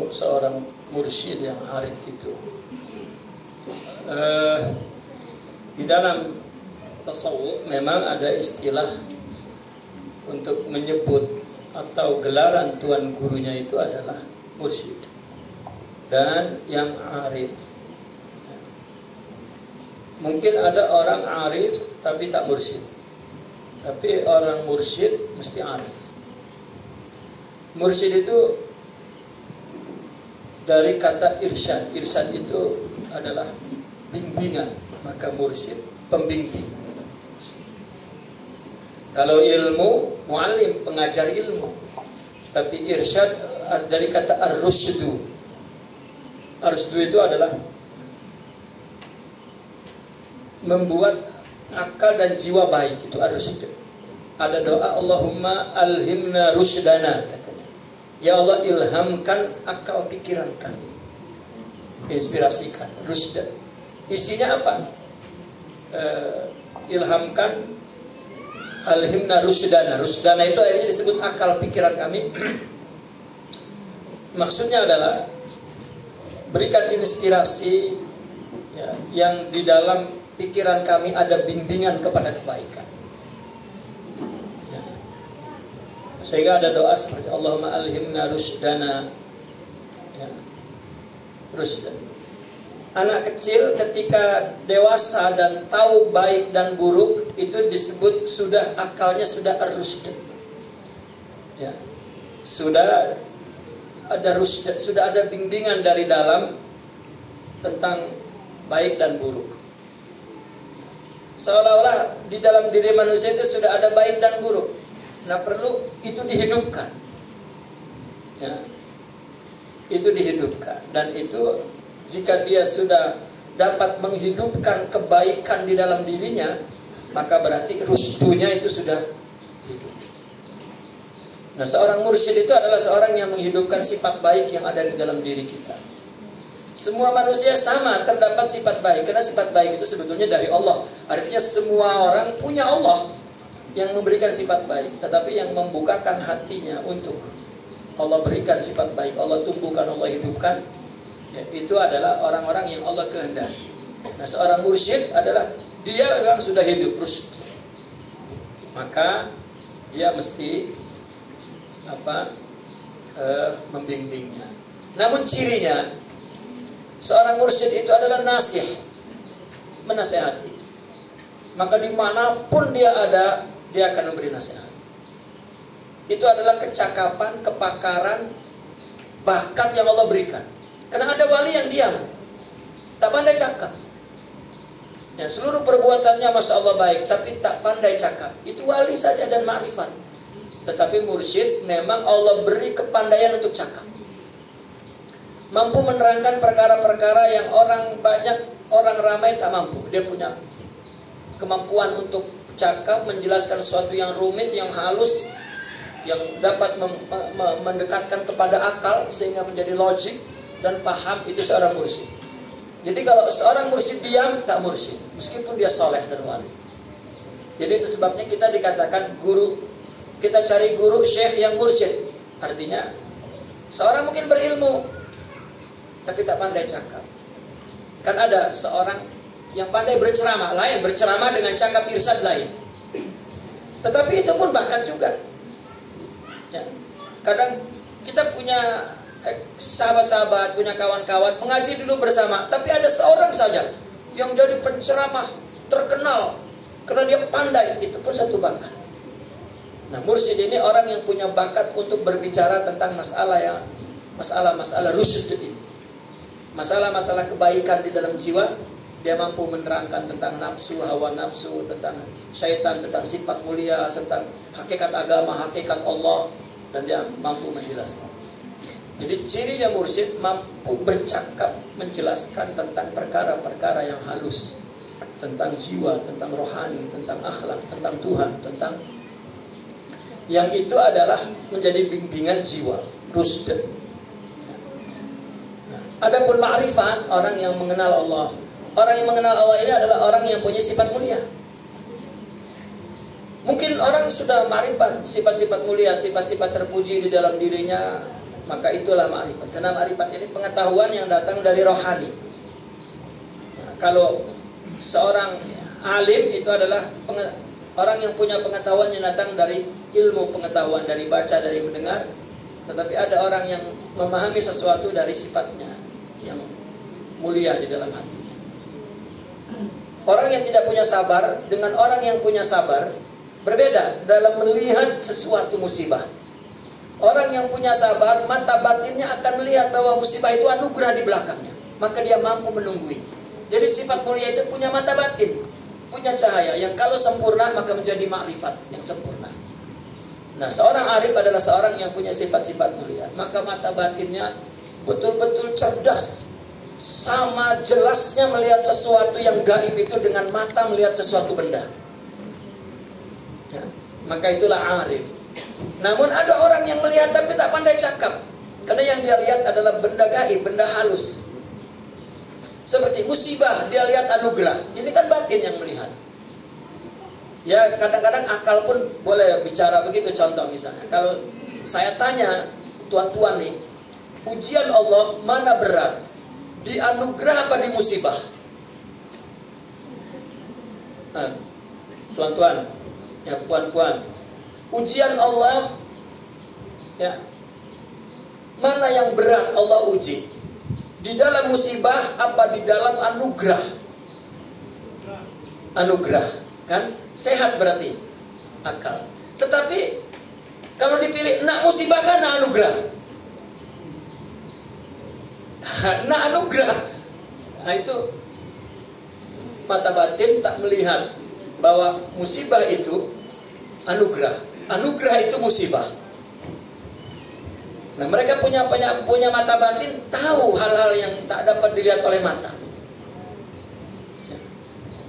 Seorang mursyid yang arif itu di dalam tasawuf memang ada istilah untuk menyebut atau gelaran tuan gurunya itu adalah mursyid dan yang arif. Mungkin ada orang arif tapi tak mursyid, tapi orang mursyid mesti arif. Mursyid itu dari kata irsyad. Irsyad itu adalah bimbingan, maka mursyid pembimbing. Kalau ilmu, muallim, pengajar ilmu. Tapi irsyad dari kata ar-rusydu. Ar-rusydu itu adalah membuat akal dan jiwa baik, itu ar-rusydu. Ada doa Allahumma alhimna rusydana, katanya. Ya Allah, ilhamkan akal pikiran kami, inspirasikan, rusda. Isinya apa? Ilhamkan, alhimna rusydana. Rusydana itu akhirnya disebut akal pikiran kami. Maksudnya adalah berikan inspirasi ya, yang di dalam pikiran kami ada bimbingan kepada kebaikan. Sehingga ada doa seperti Allahumma alhimna rusydana, ya, rusdan. Anak kecil ketika dewasa dan tahu baik dan buruk itu disebut sudah akalnya sudah ar-rusd. Ya. Sudah ada rusd, sudah ada bimbingan dari dalam tentang baik dan buruk. Seolah-olah di dalam diri manusia itu sudah ada baik dan buruk. Nah, perlu itu dihidupkan, ya, itu dihidupkan, dan itu jika dia sudah dapat menghidupkan kebaikan di dalam dirinya, maka berarti rusdunya itu sudah hidup. Nah, seorang mursyid itu adalah seorang yang menghidupkan sifat baik yang ada di dalam diri kita. Semua manusia sama terdapat sifat baik, karena sifat baik itu sebetulnya dari Allah. Artinya semua orang punya Allah yang memberikan sifat baik, tetapi yang membukakan hatinya untuk Allah berikan sifat baik, Allah tumbuhkan, Allah hidupkan, ya, itu adalah orang-orang yang Allah kehendaki. Nah, seorang mursyid adalah dia yang sudah hidup terus, maka dia mesti membimbingnya. Namun cirinya seorang mursyid itu adalah nasih, menasehati. Maka dimanapun dia ada, dia akan memberi nasihat. Itu adalah kecakapan, kepakaran, bakat yang Allah berikan. Karena ada wali yang diam, tak pandai cakap. Ya, seluruh perbuatannya masya Allah baik, tapi tak pandai cakap. Itu wali saja dan ma'rifat. Tetapi mursyid memang Allah beri kepandaian untuk cakap. Mampu menerangkan perkara-perkara yang orang ramai tak mampu. Dia punya kemampuan untuk cakap, menjelaskan sesuatu yang rumit, yang halus, yang dapat mendekatkan kepada akal sehingga menjadi logik dan paham. Itu seorang mursyid. Jadi kalau seorang mursyid diam, tak mursyid, meskipun dia soleh dan wali. Jadi itu sebabnya kita dikatakan guru. Kita cari guru syekh yang mursyid. Artinya seorang mungkin berilmu tapi tak pandai cakap. Kan ada seorang yang pandai berceramah, lain berceramah dengan cakap irsyad lain. Tetapi itu pun bakat juga. Ya. Kadang kita punya sahabat-sahabat, punya kawan-kawan mengaji dulu bersama, tapi ada seorang saja yang jadi penceramah terkenal karena dia pandai. Itu pun satu bakat. Nah, mursyid ini orang yang punya bakat untuk berbicara tentang masalah rusyd ini. Masalah-masalah kebaikan di dalam jiwa. Dia mampu menerangkan tentang nafsu, hawa nafsu, tentang syaitan, tentang sifat mulia, tentang hakikat agama, hakikat Allah, dan dia mampu menjelaskan. Jadi cirinya mursyid mampu bercakap, menjelaskan tentang perkara-perkara yang halus, tentang jiwa, tentang rohani, tentang akhlak, tentang Tuhan, tentang yang itu adalah menjadi bimbingan jiwa, rusd. Nah, adapun ma'rifat, orang yang mengenal Allah. Orang yang mengenal Allah ini adalah orang yang punya sifat mulia. Mungkin orang sudah ma'rifat sifat-sifat mulia, sifat-sifat terpuji di dalam dirinya, maka itulah ma'rifat. Karena ma'rifat ini pengetahuan yang datang dari rohani. Nah, kalau seorang alim itu adalah orang yang punya pengetahuan yang datang dari ilmu pengetahuan, dari baca, dari mendengar. Tetapi ada orang yang memahami sesuatu dari sifatnya yang mulia di dalam hati. Orang yang tidak punya sabar dengan orang yang punya sabar berbeda dalam melihat sesuatu musibah. Orang yang punya sabar, mata batinnya akan melihat bahwa musibah itu anugerah di belakangnya. Maka dia mampu menunggui. Jadi sifat mulia itu punya mata batin, punya cahaya yang kalau sempurna maka menjadi makrifat yang sempurna. Nah, seorang arif adalah seorang yang punya sifat-sifat mulia. Maka mata batinnya betul-betul cerdas. Sama jelasnya melihat sesuatu yang gaib itu dengan mata melihat sesuatu benda. Ya, maka itulah arif. Namun ada orang yang melihat tapi tak pandai cakap. Karena yang dia lihat adalah benda gaib, benda halus. Seperti musibah, dia lihat anugerah. Ini kan batin yang melihat. Ya, kadang-kadang akal pun boleh bicara begitu. Contoh misalnya, kalau saya tanya tuan-tuan nih, ujian Allah mana berat? Di anugerah apa di musibah? Tuan-tuan, ya puan-puan, ujian Allah, ya, mana yang berat Allah uji? Di dalam musibah apa di dalam anugerah? Anugerah, kan? Sehat berarti akal. Tetapi kalau dipilih nak musibah kan nak anugerah. Nak anugerah. Nah itu mata batin tak melihat bahwa musibah itu anugerah. Anugerah itu musibah. Nah, mereka punya mata batin, tahu hal-hal yang tak dapat dilihat oleh mata.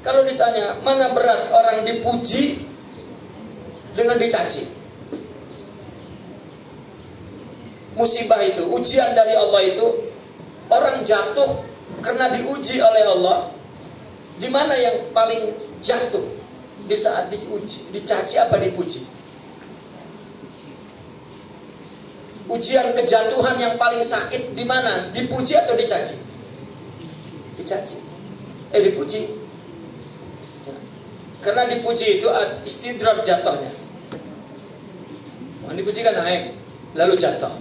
Kalau ditanya, mana berat orang dipuji dengan dicaci? Musibah itu, ujian dari Allah itu, orang jatuh karena diuji oleh Allah. Di mana yang paling jatuh di saat diuji, dicaci apa dipuji? Ujian kejatuhan yang paling sakit di mana? Dipuji atau dicaci? Dicaci. Dipuji. Karena dipuji itu istidrak jatuhnya. Dipuji kan naik, lalu jatuh.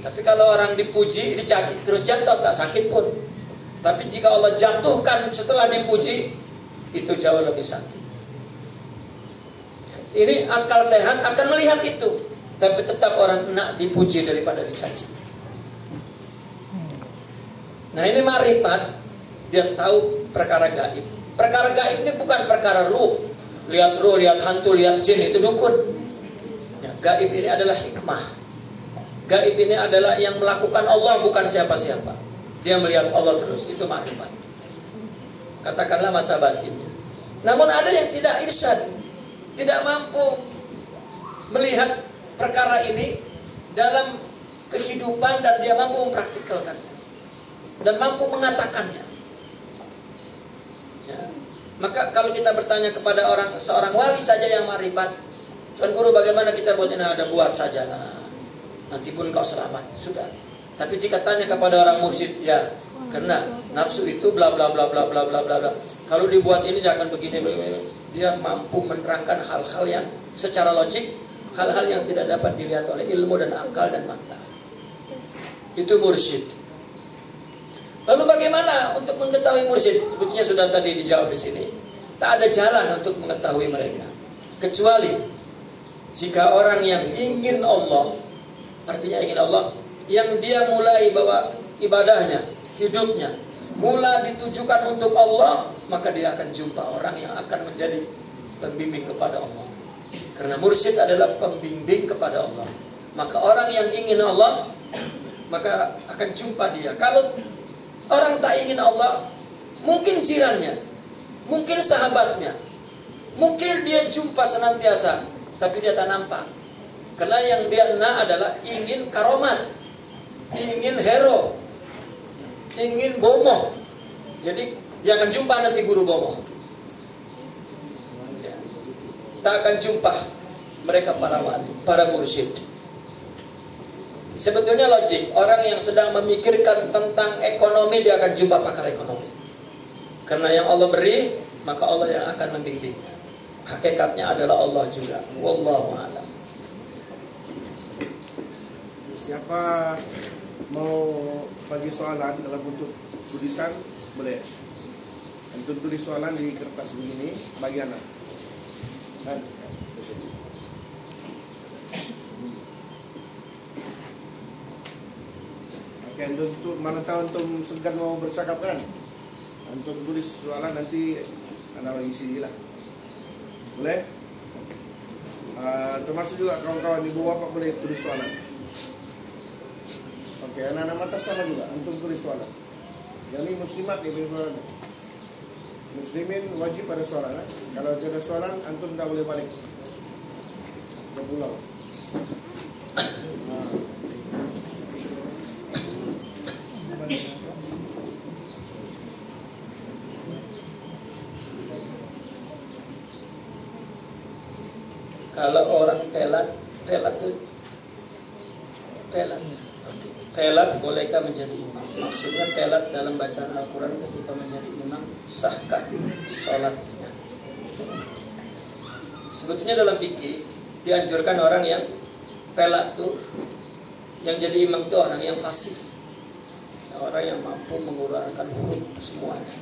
Tapi kalau orang dipuji, dicaci, terus jatuh, tak sakit pun. Tapi jika Allah jatuhkan setelah dipuji, itu jauh lebih sakit. Ini akal sehat akan melihat itu. Tapi tetap orang nak dipuji daripada dicaci. Nah ini ma'rifat. Dia tahu perkara gaib. Perkara gaib ini bukan perkara ruh. Lihat ruh, lihat hantu, lihat jin, itu dukun. Ya, gaib ini adalah hikmah. Gaib ini adalah yang melakukan Allah, bukan siapa-siapa. Dia melihat Allah terus. Itu ma'rifat. Katakanlah mata batinnya. Namun ada yang tidak irsyad, tidak mampu melihat perkara ini dalam kehidupan dan dia mampu mempraktikalkannya dan mampu mengatakannya. Ya. Maka kalau kita bertanya kepada seorang wali saja yang ma'rifat, Tuan Guru bagaimana kita buat ini? Ada buat sajalah, nanti pun kau selamat, sudah. Tapi jika tanya kepada orang mursyid, ya karena nafsu itu bla bla bla bla bla bla bla. Kalau dibuat ini dia akan begini. Dia mampu menerangkan hal-hal yang secara logik, hal-hal yang tidak dapat dilihat oleh ilmu dan akal dan mata. Itu mursyid. Lalu bagaimana untuk mengetahui mursyid? Sebetulnya sudah tadi dijawab di sini. Tak ada jalan untuk mengetahui mereka kecuali jika orang yang ingin Allah, artinya ingin Allah, yang dia mulai bahwa ibadahnya, hidupnya mulai ditujukan untuk Allah, maka dia akan jumpa orang yang akan menjadi pembimbing kepada Allah. Karena mursyid adalah pembimbing kepada Allah. Maka orang yang ingin Allah, maka akan jumpa dia. Kalau orang tak ingin Allah, mungkin jirannya, mungkin sahabatnya, mungkin dia jumpa senantiasa, tapi dia tak nampak. Karena yang dia adalah ingin karomat, ingin hero, ingin bomoh. Jadi dia akan jumpa nanti guru bomoh. Ya. Tak akan jumpa mereka para wali, para mursyid. Sebetulnya logik, orang yang sedang memikirkan tentang ekonomi, dia akan jumpa pakar ekonomi. Karena yang Allah beri, maka Allah yang akan membimbingnya. Hakikatnya adalah Allah juga. Wallahu a'lam. Siapa mau bagi soalan dalam bentuk tulisan, boleh. Untuk tulis soalan di kertas begini, bagi anak. Kan? Oke, untuk mana tahu untuk segan mau bercakap kan? Untuk tulis soalan nanti anak isi lah. Boleh? Termasuk juga kawan-kawan ibu bapak boleh tulis soalan. Oke, anak-anak mata sama juga untuk tulis soalan. Jadi muslimat yang tulis soalan. Muslimin wajib ada soalan. Kalau tidak ada soalan, antum tidak boleh balik ke pulau. Kalau orang pelat bolehkah menjadi imam? Maksudnya pelat dalam bacaan Al-Quran ketika menjadi imam, sahkah sholatnya? Sebetulnya dalam fikih dianjurkan orang yang pelat tuh, yang jadi imam itu orang yang fasih, orang yang mampu menguraikan huruf semuanya.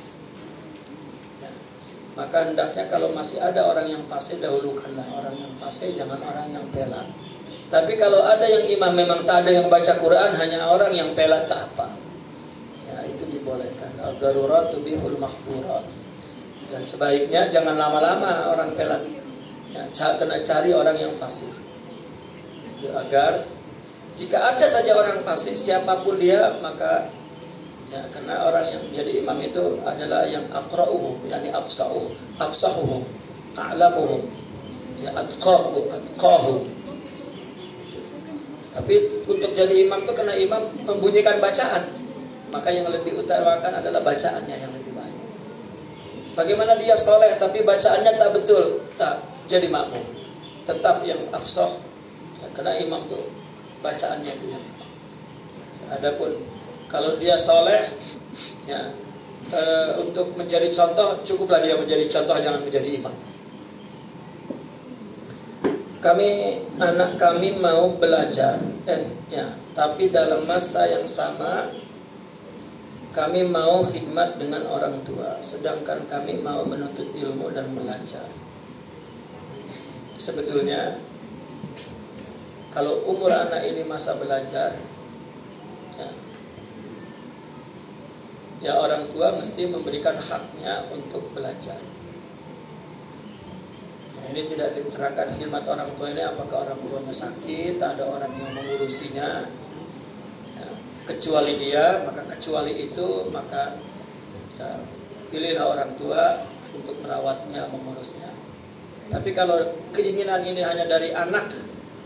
Maka hendaknya kalau masih ada orang yang fasih, dahulukanlah orang yang fasih, jangan orang yang pelat. Tapi kalau ada yang imam memang tak ada yang baca Quran, hanya orang yang pelat tak apa, ya itu dibolehkan. Ad-darurat tubihul mahzurat. Dan sebaiknya jangan lama-lama orang pelat, ya, kena cari orang yang fasih. Agar jika ada saja orang fasih, siapapun dia, maka ya, karena orang yang menjadi imam itu adalah yang aqra'uhum, yani afsahuhum, a'lamuhum, ya atqahu. Tapi untuk jadi imam itu karena imam membunyikan bacaan, maka yang lebih utamakan adalah bacaannya yang lebih baik. Bagaimana dia soleh tapi bacaannya tak betul, tak jadi makmum, tetap yang afsah, ya, karena imam tuh bacaannya itu yang. Adapun kalau dia soleh, ya, untuk menjadi contoh, cukuplah dia menjadi contoh, jangan menjadi imam. Anak kami mau belajar, tapi dalam masa yang sama kami mau khidmat dengan orang tua, sedangkan kami mau menuntut ilmu dan belajar. Sebetulnya kalau umur anak ini masa belajar, ya orang tua mesti memberikan haknya untuk belajar. Ini tidak diterangkan khidmat orang tua ini apakah orang tuanya sakit, ada orang yang mengurusinya, ya, kecuali dia, maka kecuali itu, maka ya, pilihlah orang tua untuk merawatnya, mengurusnya. Tapi kalau keinginan ini hanya dari anak,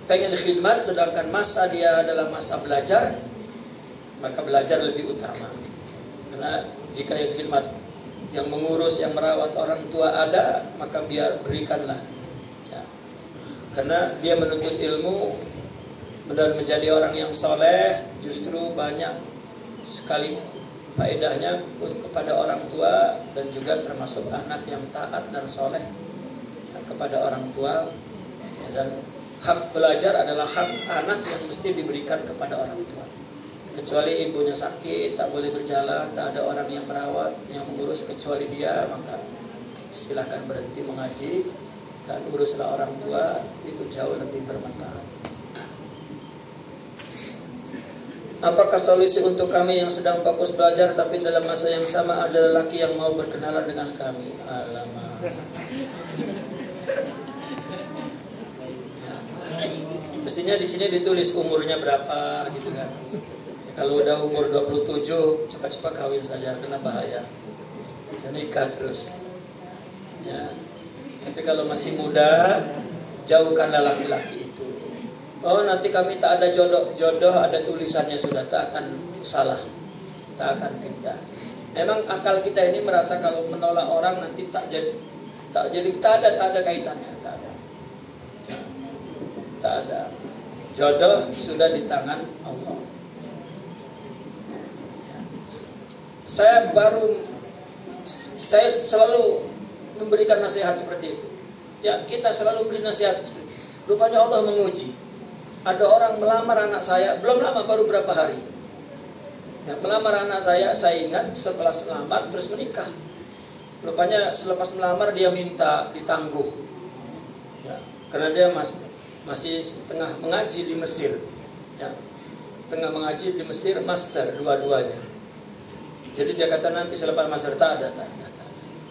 pengen khidmat, sedangkan masa dia adalah masa belajar, maka belajar lebih utama. Karena jika yang khidmat, yang mengurus, yang merawat orang tua ada, maka biar berikanlah, ya. Karena dia menuntut ilmu dan menjadi orang yang soleh, justru banyak sekali faedahnya kepada orang tua, dan juga termasuk anak yang taat dan soleh, ya, kepada orang tua, ya. Dan hak belajar adalah hak anak yang mesti diberikan kepada orang tua. Kecuali ibunya sakit, tak boleh berjalan, tak ada orang yang merawat, yang mengurus kecuali dia, maka silahkan berhenti mengaji dan uruslah orang tua, itu jauh lebih bermanfaat. Apakah solusi untuk kami yang sedang fokus belajar tapi dalam masa yang sama ada lelaki yang mau berkenalan dengan kami? Alamak. Mestinya di sini ditulis umurnya berapa gitu kan. Kalau udah umur 27, cepat-cepat kawin saja, karena bahaya. Dan nikah terus. Ya. Tapi kalau masih muda, jauhkanlah laki-laki itu. Oh, nanti kami tak ada jodoh ada tulisannya sudah, tak akan salah, tak akan pindah. Memang akal kita ini merasa kalau menolak orang nanti tak ada kaitannya, tak ada. Ya. Tak ada. Jodoh sudah di tangan Allah. Ya. Saya selalu memberikan nasihat seperti itu. Ya, kita selalu beri nasihat. Rupanya Allah menguji. Ada orang melamar anak saya, belum lama, baru berapa hari. Ya, melamar anak saya ingat setelah melamar terus menikah. Rupanya selepas melamar dia minta ditangguh. Ya, karena dia masih tengah mengaji di Mesir. Ya, tengah mengaji di Mesir, master dua-duanya. Jadi dia kata nanti selepas master tak ada.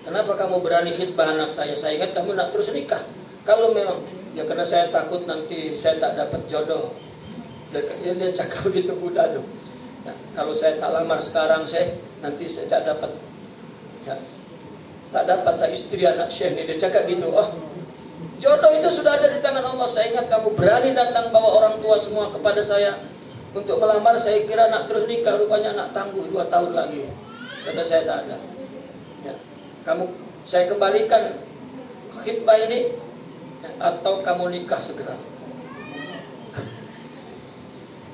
Kenapa kamu berani khidbah anak saya? Saya ingat kamu nak terus nikah. Kalau memang, ya karena saya takut nanti saya tak dapat jodoh. Dia cakap begitu budak tuh. Ya, kalau saya tak lamar sekarang nanti saya tak dapat. Ya, tak dapatlah istri anak Syekh ini. Dia cakap gitu. Oh, jodoh itu sudah ada di tangan Allah. Saya ingat kamu berani datang bawa orang tua semua kepada saya untuk melamar. Saya kira nak terus nikah, rupanya nak tangguh 2 tahun lagi. Kata saya tak ada. Ya, saya kembalikan khidbah ini atau kamu nikah segera.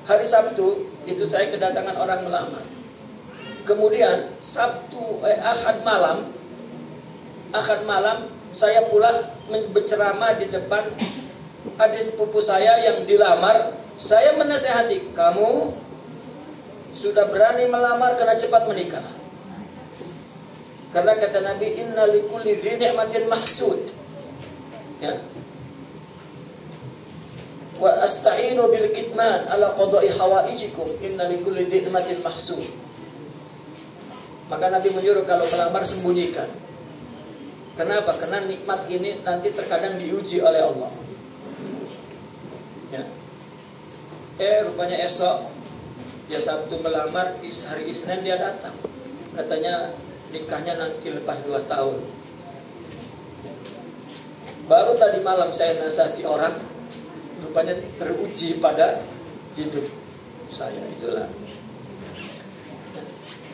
Hari Sabtu itu saya kedatangan orang melamar. Kemudian Ahad malam saya pulang berceramah di depan adik sepupu saya yang dilamar. Saya menasehati, kamu sudah berani melamar karena cepat menikah. Karena kata Nabi, inna likulli dzi ni'matin mahsud. Ya. Wa asta'inu bil kitman ala qada'i hawaijikum, inna likulli dzi ni'matin mahsud. Maka Nabi menyuruh kalau melamar sembunyikan. Kenapa? Karena nikmat ini nanti terkadang diuji oleh Allah. Ya. Rupanya esok dia Sabtu melamar, hari Isnin dia datang. Katanya nikahnya nanti lepas 2 tahun. Baru tadi malam saya nasihati orang, rupanya teruji pada hidup saya. Itulah.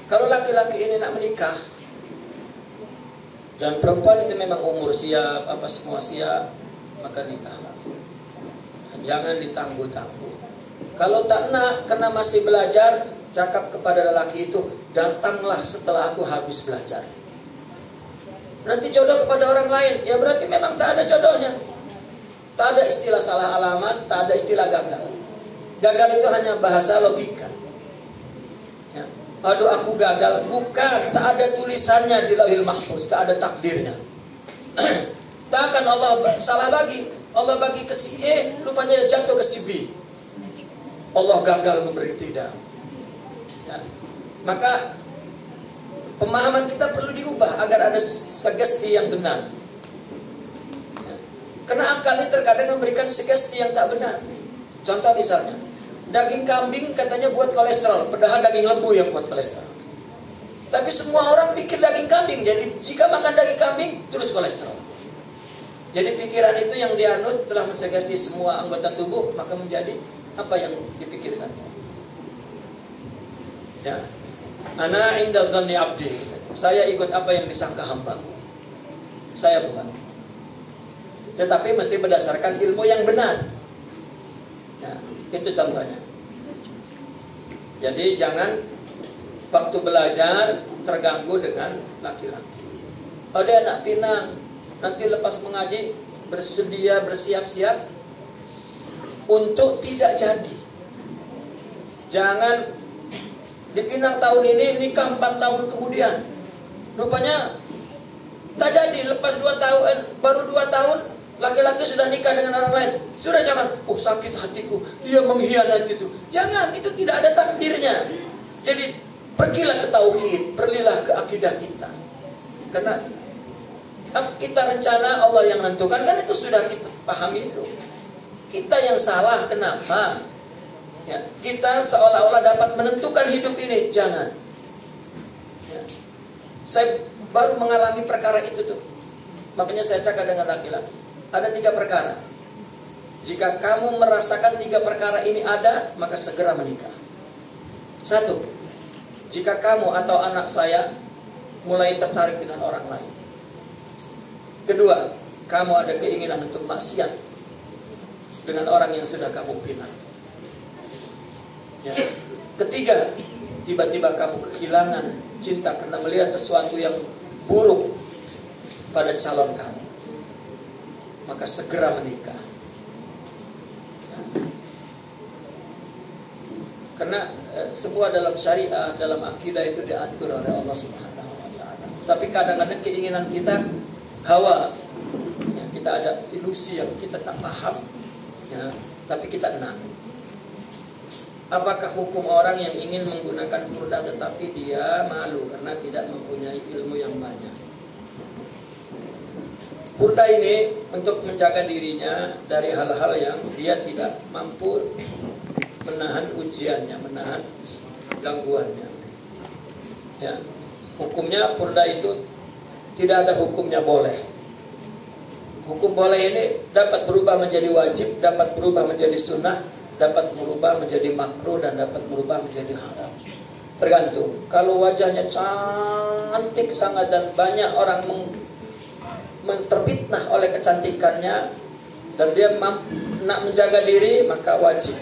Kalau laki-laki ini nak menikah dan perempuan itu memang umur siap, apa semua siap, maka nikahlah. Jangan ditangguh-tangguh. Kalau tak nak, karena masih belajar, cakap kepada lelaki itu, datanglah setelah aku habis belajar. Nanti jodoh kepada orang lain, ya berarti memang tak ada jodohnya. Tak ada istilah salah alamat, tak ada istilah gagal. Gagal itu hanya bahasa logika. Ya. Aduh aku gagal, bukan, tak ada tulisannya di Lauhil Mahfuz, tak ada takdirnya. Tak akan Allah salah bagi. Allah bagi ke si E, rupanya jatuh ke si B. Allah gagal memberi tidak. Ya. Maka pemahaman kita perlu diubah agar ada sugesti yang benar. Ya. Karena akal ini terkadang memberikan sugesti yang tak benar. Contoh misalnya, daging kambing katanya buat kolesterol, padahal daging lembu yang buat kolesterol. Tapi semua orang pikir daging kambing, jadi jika makan daging kambing terus kolesterol. Jadi pikiran itu yang dianut telah mensugesti semua anggota tubuh, maka menjadi apa yang dipikirkan. Ya. Ana inda zanni abdi. Saya ikut apa yang disangka hambaku. Saya bukan. Tetapi mesti berdasarkan ilmu yang benar. Ya, itu contohnya. Jadi jangan waktu belajar terganggu dengan laki-laki. Oh dia anak pinang, nanti lepas mengaji bersiap-siap untuk tidak jadi. Jangan dipinang tahun ini, nikah 4 tahun kemudian. Rupanya tak jadi, lepas 2 tahun, baru 2 tahun laki-laki sudah nikah dengan orang lain. Sudah jangan, oh sakit hatiku, dia mengkhianati itu. Jangan, itu tidak ada takdirnya. Jadi pergilah ke tauhid, pergilah ke akidah kita. Karena kita rencana Allah yang menentukan, kan itu sudah kita pahami itu. Kita yang salah, kenapa? Ya, kita seolah-olah dapat menentukan hidup ini, jangan. Ya. Saya baru mengalami perkara itu tuh. Makanya saya cakap dengan laki-laki. Ada 3 perkara. Jika kamu merasakan 3 perkara ini ada, maka segera menikah. 1. Jika kamu atau anak saya mulai tertarik dengan orang lain. 2. Kamu ada keinginan untuk maksiat. dengan orang yang sudah kamu bina. Ya. Ketiga, tiba-tiba kamu kehilangan cinta karena melihat sesuatu yang buruk pada calon kamu, maka segera menikah. Ya. Karena semua dalam syariat, dalam akidah itu diatur oleh Allah Subhanahu wa Ta'ala. Tapi kadang-kadang keinginan kita, hawa, ya, kita ada ilusi yang kita tak paham, ya, tapi kita enam. Apakah hukum orang yang ingin menggunakan purda tetapi dia malu karena tidak mempunyai ilmu yang banyak? Purda ini untuk menjaga dirinya dari hal-hal yang dia tidak mampu menahan ujiannya, menahan gangguannya. Ya. Hukumnya purda itu tidak ada hukumnya boleh. Hukum boleh ini dapat berubah menjadi wajib, dapat berubah menjadi sunnah, dapat berubah menjadi makruh, dan dapat berubah menjadi haram. Tergantung. Kalau wajahnya cantik sangat dan banyak orang terfitnah oleh kecantikannya dan dia nak menjaga diri, maka wajib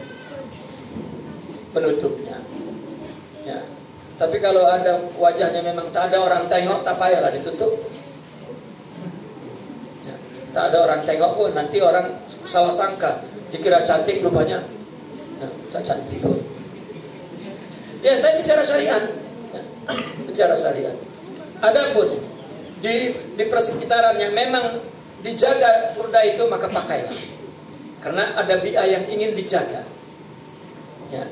penutupnya. Ya. Tapi kalau ada wajahnya memang tak ada orang tengok, tak payahlah ditutup. Ya. Tak ada orang tengok pun nanti orang salah sangka, dikira cantik rupanya. Nah, tak cantik pun. Ya, saya bicara syariat. Ya, bicara syariat. Adapun di persekitaran yang memang dijaga purda itu, maka pakailah. Karena ada bi'ah yang ingin dijaga. Ya.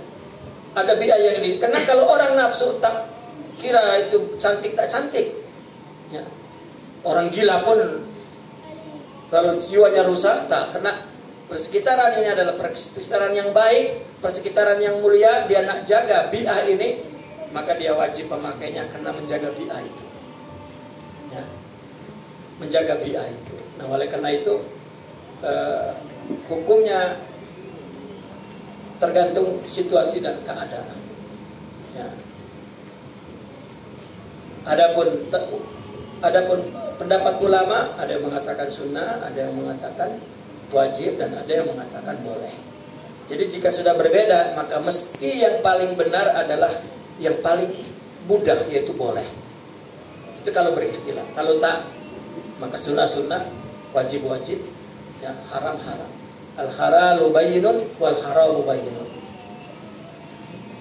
Ada bi'ah yang ingin. Karena kalau orang nafsu tak kira itu cantik tak cantik. Ya. Orang gila pun kalau jiwanya rusak tak, karena persekitaran ini adalah persekitaran yang baik, persekitaran yang mulia, dia nak jaga bi'ah ini, maka dia wajib memakainya karena menjaga bi'ah itu. Ya. Menjaga bi'ah itu. Nah, oleh karena itu hukumnya tergantung situasi dan keadaan. Ya. Adapun pendapat ulama, ada yang mengatakan sunnah, ada yang mengatakan wajib, dan ada yang mengatakan boleh. Jadi jika sudah berbeda, maka mesti yang paling benar adalah yang paling mudah, yaitu boleh. Itu kalau berikhtilaf. Kalau tak, maka sunnah-sunnah, wajib-wajib, ya, haram-haram. Al-halalu bayyinun wal haramu bayyinun.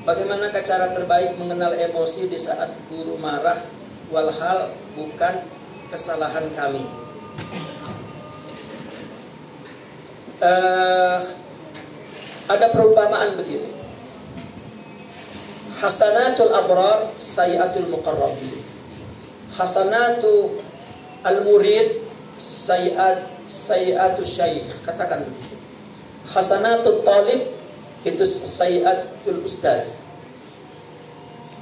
Bagaimanakah cara terbaik mengenal emosi di saat guru marah, walhal bukan kesalahan kami? Ada perumpamaan begini. Hasanatul abrar sayiatul muqarrabin. Hasanatu al-murid sayiatul syaikh. Katakan begitu. Hasanatul talib itu sayiatul ustaz.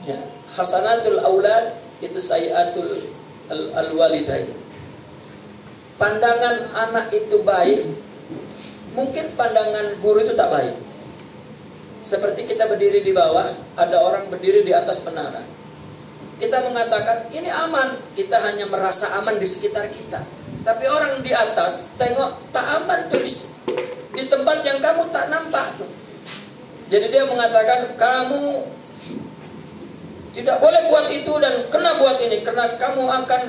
Ya. Hasanatul aulad itu sayiatul al-walidain. Pandangan anak itu baik, mungkin pandangan guru itu tak baik. Seperti kita berdiri di bawah, ada orang berdiri di atas menara. Kita mengatakan ini aman, kita hanya merasa aman di sekitar kita. Tapi orang di atas tengok tak aman tuh di tempat yang kamu tak nampak tuh. Jadi dia mengatakan kamu tidak boleh buat itu dan kena buat ini, karena kamu akan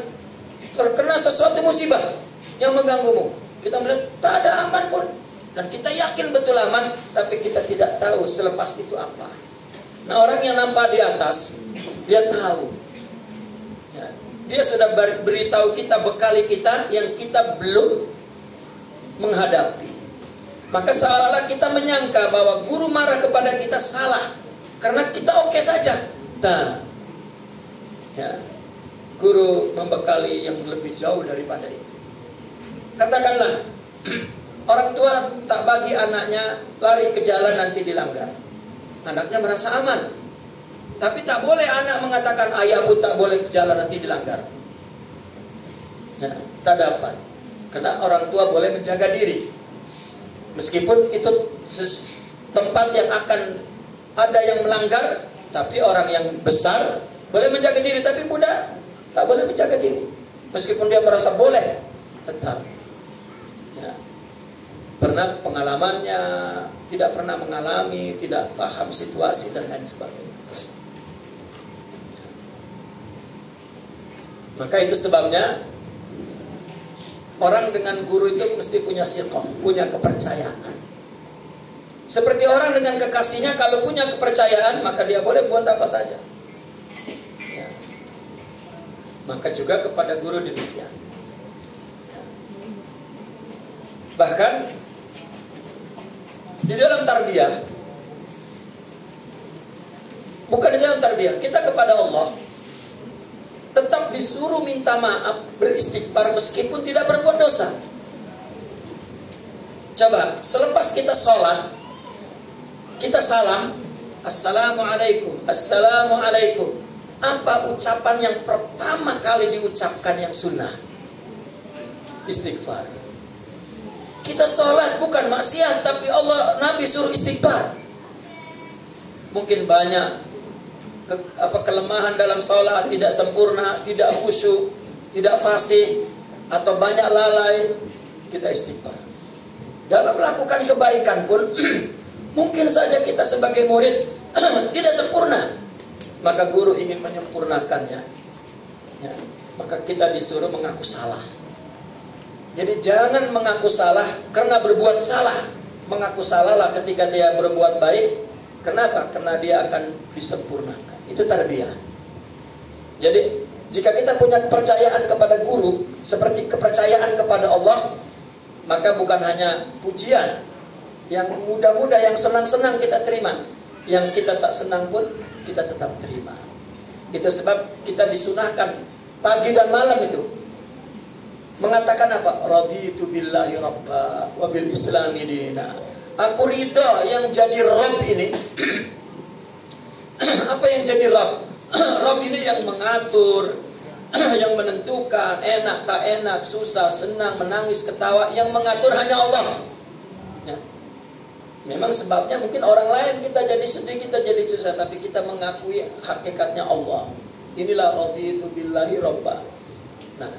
terkena sesuatu musibah yang mengganggumu. Kita melihat tak ada aman pun, dan kita yakin betul aman, tapi kita tidak tahu selepas itu apa. Nah, orang yang nampak di atas, dia tahu. Ya, dia sudah beritahu kita, bekali kita yang kita belum menghadapi. Maka seolah-olah kita menyangka bahwa guru marah kepada kita salah, karena kita oke saja. Nah, ya, guru membekali yang lebih jauh daripada itu. Katakanlah orang tua tak bagi anaknya lari ke jalan nanti dilanggar. Anaknya merasa aman. Tapi tak boleh anak mengatakan ayah pun tak boleh ke jalan nanti dilanggar. Ya, tak dapat. Karena orang tua boleh menjaga diri. Meskipun itu tempat yang akan ada yang melanggar, tapi orang yang besar boleh menjaga diri, tapi budak tak boleh menjaga diri. Meskipun dia merasa boleh, tetap. Ya. pernah pengalamannya, tidak pernah mengalami, tidak paham situasi dan lain sebagainya. Maka itu sebabnya orang dengan guru itu mesti punya siqah, punya kepercayaan. Seperti orang dengan kekasihnya, kalau punya kepercayaan maka dia boleh buat apa saja. Ya. Maka juga kepada guru demikian. Ya. Bahkan di dalam tarbiyah, bukan di dalam tarbiyah, kita kepada Allah tetap disuruh minta maaf, beristighfar meskipun tidak berbuat dosa. Coba, selepas kita sholat, kita salam, Assalamualaikum, Assalamualaikum. Apa ucapan yang pertama kali diucapkan yang sunnah? Istighfar. Kita sholat bukan maksiat, tapi Allah, Nabi suruh istighfar. Mungkin banyak kelemahan dalam sholat, tidak sempurna, tidak khusyuk, tidak fasih, atau banyak lalai, kita istighfar. Dalam melakukan kebaikan pun mungkin saja kita sebagai murid tidak sempurna, maka guru ingin menyempurnakannya, ya, maka kita disuruh mengaku salah. Jadi jangan mengaku salah karena berbuat salah. Mengaku salahlah ketika dia berbuat baik. Kenapa? Karena dia akan disempurnakan. Itu tarbiyah. Jadi jika kita punya kepercayaan kepada guru seperti kepercayaan kepada Allah, maka bukan hanya pujian yang mudah-mudah, yang senang-senang kita terima, yang kita tak senang pun kita tetap terima. Itu sebab kita disunahkan pagi dan malam itu mengatakan apa? Raditu billahi rabba wa bil islami dina. Aku ridha yang jadi Rabb ini. Apa yang jadi Rabb? Rabb ini yang mengatur, yang menentukan enak tak enak, susah, senang, menangis, ketawa. Yang mengatur hanya Allah, ya. Memang sebabnya mungkin orang lain kita jadi sedih, kita jadi susah, tapi kita mengakui hakikatnya Allah. Inilah raditu billahi rabba. Nah,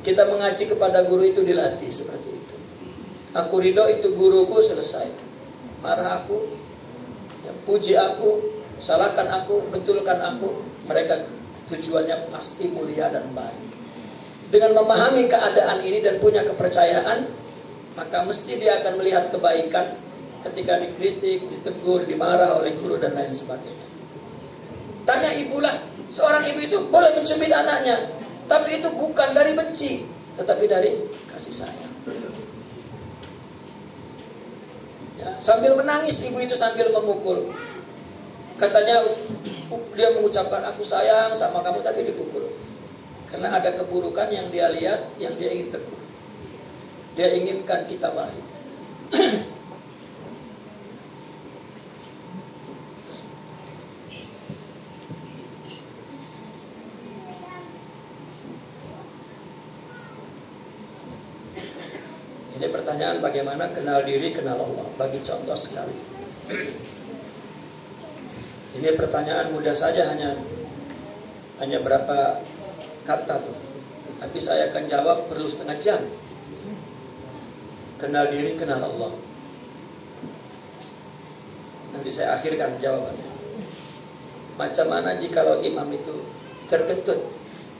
kita mengaji kepada guru itu dilatih seperti itu. Aku ridho itu guruku, selesai. Marah aku, ya, puji aku, salahkan aku, betulkan aku, mereka tujuannya pasti mulia dan baik. Dengan memahami keadaan ini dan punya kepercayaan, maka mesti dia akan melihat kebaikan ketika dikritik, ditegur, dimarah oleh guru dan lain sebagainya. Tanya ibulah, seorang ibu itu boleh mencubit anaknya, tapi itu bukan dari benci, tetapi dari kasih sayang. Ya, sambil menangis ibu itu sambil memukul. Katanya dia mengucapkan aku sayang sama kamu, tapi dipukul. Karena ada keburukan yang dia lihat, yang dia ingin tegur. Dia inginkan kita baik. Ini pertanyaan bagaimana kenal diri, kenal Allah. Bagi contoh sekali. Ini pertanyaan mudah saja, hanya berapa kata tuh. Tapi saya akan jawab perlu setengah jam. Kenal diri, kenal Allah. Nanti saya akhirkan jawabannya. Macam mana jikalau imam itu terkentut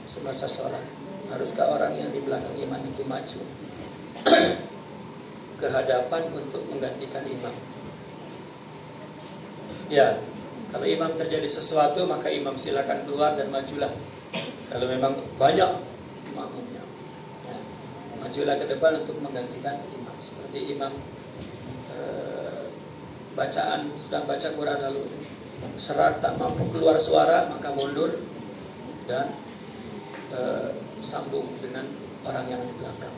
semasa sholat? Haruskah orang yang di belakang imam itu maju ke hadapan untuk menggantikan imam? Ya, kalau imam terjadi sesuatu maka imam silakan keluar dan majulah. Kalau memang banyak makmumnya, ya, majulah ke depan untuk menggantikan imam. Seperti imam bacaan sedang baca Quran lalu serat tak mampu keluar suara, maka mundur dan sambung dengan orang yang di belakang.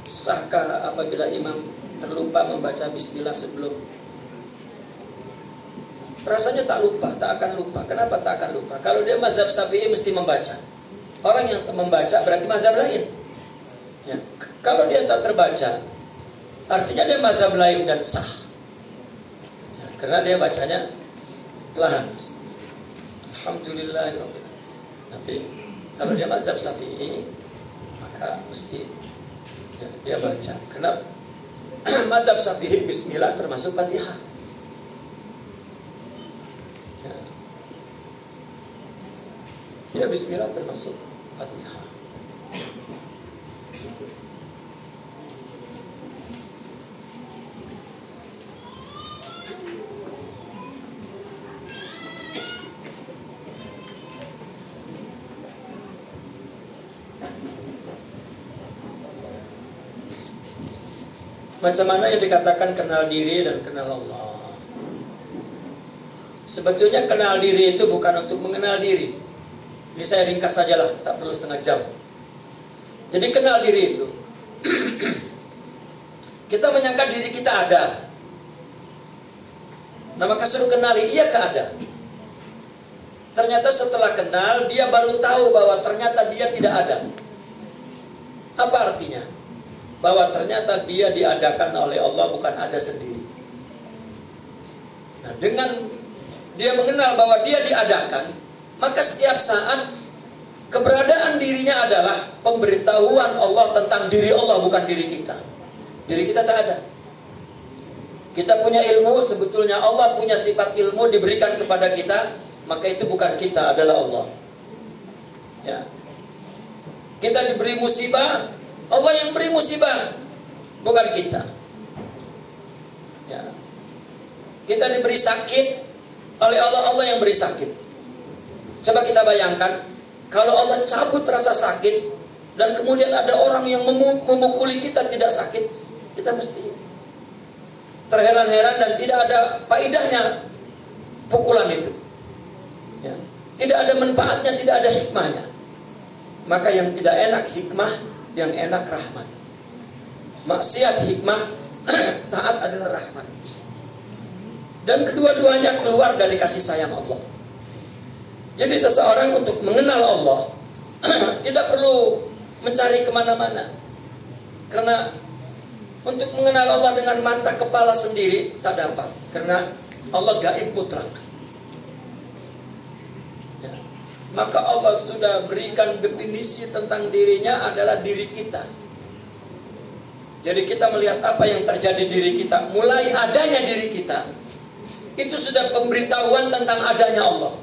Sahkah apabila imam terlupa membaca bismillah sebelum? Rasanya tak lupa, tak akan lupa. Kenapa tak akan lupa? Kalau dia mazhab Syafi'i mesti membaca. Orang yang membaca berarti mazhab lain, ya. Kalau dia tak terbaca, artinya dia mazhab lain dan sah, ya, karena dia bacanya pelan. Alhamdulillahirabbil alamin. Tapi kalau dia mazhab Syafi'i, maka maka mesti ya, dia baca. Karena madzhab Syafi'i bismillah termasuk Fatihah. Ya. Ya bismillah termasuk Fatihah. Gitu. Macam mana yang dikatakan kenal diri dan kenal Allah? Sebetulnya kenal diri itu bukan untuk mengenal diri. Ini saya ringkas sajalah, tak perlu setengah jam. Jadi kenal diri itu kita menyangka diri kita ada. Nah maka suruh kenali, iya kah ada? Ternyata setelah kenal, dia baru tahu bahwa ternyata dia tidak ada. Apa artinya? Bahwa ternyata dia diadakan oleh Allah, bukan ada sendiri. Nah, dengan dia mengenal bahwa dia diadakan, maka setiap saat keberadaan dirinya adalah pemberitahuan Allah tentang diri Allah, bukan diri kita. Diri kita tak ada. Kita punya ilmu, sebetulnya Allah punya sifat ilmu diberikan kepada kita, maka itu bukan kita, adalah Allah. Ya. Kita diberi musibah, Allah yang beri musibah, bukan kita. Ya. Kita diberi sakit oleh Allah, Allah yang beri sakit. Coba kita bayangkan, kalau Allah cabut rasa sakit dan kemudian ada orang yang memukuli kita tidak sakit, kita mesti terheran-heran dan tidak ada faedahnya pukulan itu. Ya. Tidak ada manfaatnya, tidak ada hikmahnya. Maka yang tidak enak hikmah, yang enak rahmat. Maksiat hikmah, taat adalah rahmat. Dan kedua-duanya keluar dari kasih sayang Allah. Jadi seseorang untuk mengenal Allah tidak perlu mencari kemana-mana. Karena untuk mengenal Allah dengan mata kepala sendiri tak dapat. Karena Allah gaib mutlak. Ya. Maka Allah sudah berikan definisi tentang dirinya adalah diri kita. Jadi kita melihat apa yang terjadi diri kita, mulai adanya diri kita, itu sudah pemberitahuan tentang adanya Allah.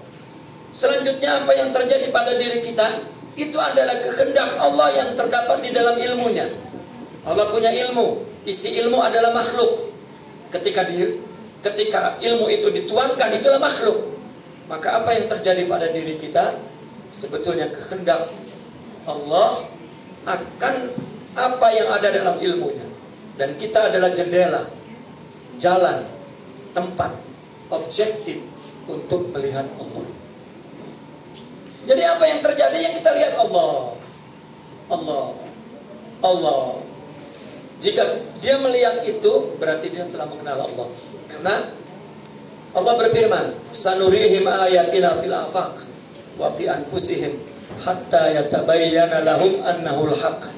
Selanjutnya apa yang terjadi pada diri kita, itu adalah kehendak Allah yang terdapat di dalam ilmunya. Allah punya ilmu, isi ilmu adalah makhluk. Ketika ilmu itu dituangkan, itulah makhluk. Maka apa yang terjadi pada diri kita, sebetulnya kehendak Allah akan apa yang ada dalam ilmunya. Dan kita adalah jendela, jalan, tempat, objektif untuk melihat Allah. Jadi apa yang terjadi yang kita lihat Allah. Allah. Allah. Jika dia melihat itu, berarti dia telah mengenal Allah. Karena Allah berfirman, "Sanurihim ayatina fil afaq wa fi anfusihim hatta yatabayyana lahum annahul haqq."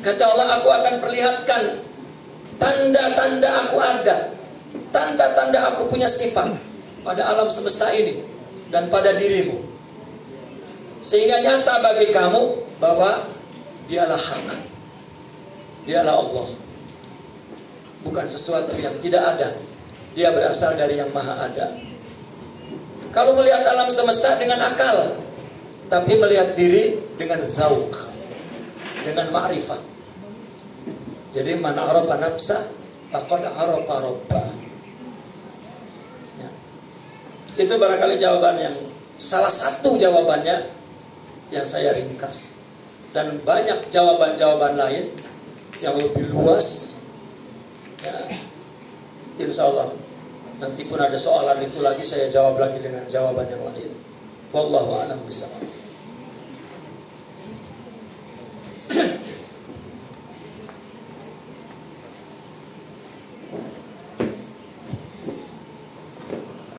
Kata Allah, aku akan perlihatkan tanda-tanda aku ada, tanda-tanda aku punya sifat pada alam semesta ini dan pada dirimu, sehingga nyata bagi kamu bahwa dialah hak, dialah Allah, bukan sesuatu yang tidak ada. Dia berasal dari yang maha ada. Kalau melihat alam semesta dengan akal, tapi melihat diri dengan zauq, dengan ma'rifah. Jadi man arafa nafsa faqad arafa rabbah. Ya. Itu barangkali jawaban yang salah satu jawabannya yang saya ringkas. Dan banyak jawaban-jawaban lain yang lebih luas. Ya. Insya Allah nanti pun ada soalan itu lagi, saya jawab lagi dengan jawaban yang lain. Wallahu a'lam bishawab.